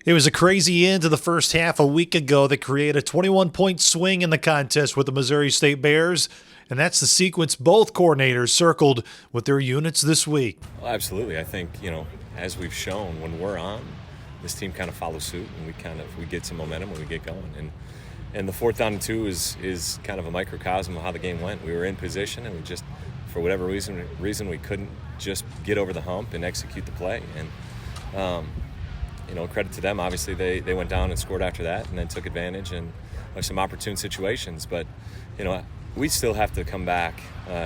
It was a crazy end to the first half a week ago that created a 21-point swing in the contest with the Missouri State Bears, and that's the sequence both coordinators circled with their units this week. Well, absolutely. I think, as we've shown, when we're on, this team kind of follows suit, and we get some momentum and we get going. And the 4th down and 2 is kind of a microcosm of how the game went. We were in position, and we just, for whatever reason, we couldn't just get over the hump and execute the play. And credit to them. Obviously, they went down and scored after that, and then took advantage and of some opportune situations. But we still have to come back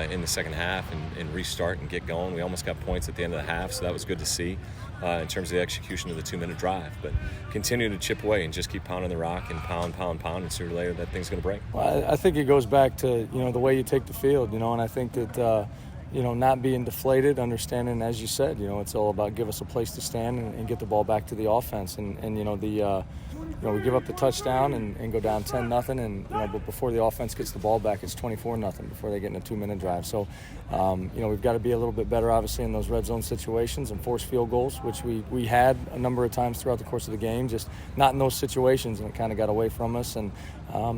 in the second half and restart and get going. We almost got points at the end of the half, so that was good to see in terms of the execution of the 2-minute drive. But continue to chip away and just keep pounding the rock and pound, and sooner or later that thing's going to break. Well, I think it goes back to the way you take the field, and I think that not being deflated, understanding, as you said, it's all about give us a place to stand and get the ball back to the offense. We give up the touchdown and go down 10-0, but before the offense gets the ball back, it's 24-0 before they get in a 2-minute drive. So, we've got to be a little bit better, obviously, in those red zone situations and force field goals, which we had a number of times throughout the course of the game, just not in those situations, and it kind of got away from us. And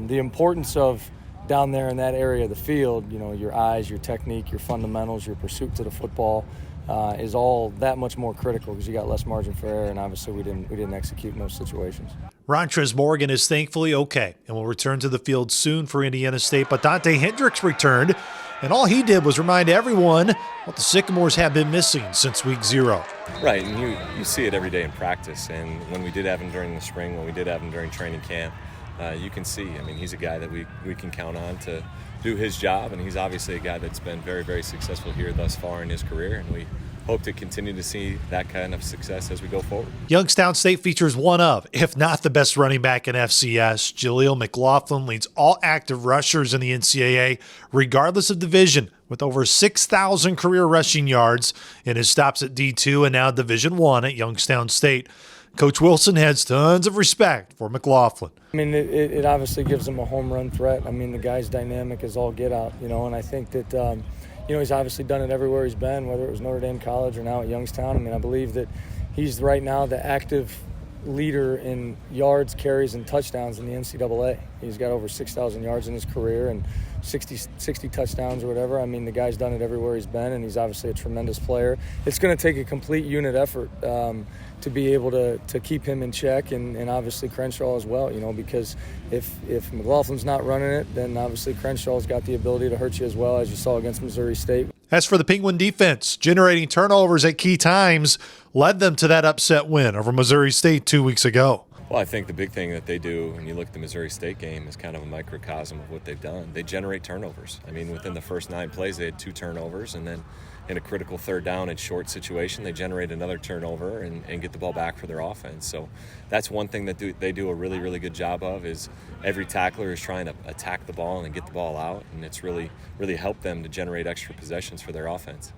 the importance of down there in that area of the field, your eyes, your technique, your fundamentals, your pursuit to the football is all that much more critical because you got less margin for error, and obviously we didn't execute in those situations. Rontrez Morgan is thankfully okay and will return to the field soon for Indiana State, but Dante Hendricks returned, and all he did was remind everyone what the Sycamores have been missing since week 0. Right, and you see it every day in practice, and when we did have him during the spring, when we did have him during training camp, you can see, he's a guy that we can count on to do his job, and he's obviously a guy that's been very, very successful here thus far in his career, and we hope to continue to see that kind of success as we go forward. Youngstown State features one of, if not the best running back in FCS. Jaleel McLaughlin leads all active rushers in the NCAA, regardless of division, with over 6,000 career rushing yards in his stops at D2 and now Division I at Youngstown State. Coach Wilson has tons of respect for McLaughlin. It obviously gives him a home run threat. The guy's dynamic as all get out, and I think that, he's obviously done it everywhere he's been, whether it was Notre Dame College or now at Youngstown. I believe that he's right now the active leader in yards, carries, and touchdowns in the NCAA. He's got over 6,000 yards in his career and 60 touchdowns or whatever. The guy's done it everywhere he's been, and he's obviously a tremendous player. It's going to take a complete unit effort to be able to keep him in check, and obviously Crenshaw as well, because if McLaughlin's not running it, then obviously Crenshaw's got the ability to hurt you as well, as you saw against Missouri State. As for the Penguin defense, generating turnovers at key times led them to that upset win over Missouri State 2 weeks ago. Well, I think the big thing that they do, when you look at the Missouri State game, is kind of a microcosm of what they've done. They generate turnovers. Within the first 9 plays, they had 2 turnovers, and then in a critical 3rd down and short situation, they generate another turnover and get the ball back for their offense. So that's one thing that they do a really, really good job of, is every tackler is trying to attack the ball and get the ball out, and it's really, really helped them to generate extra possessions for their offense.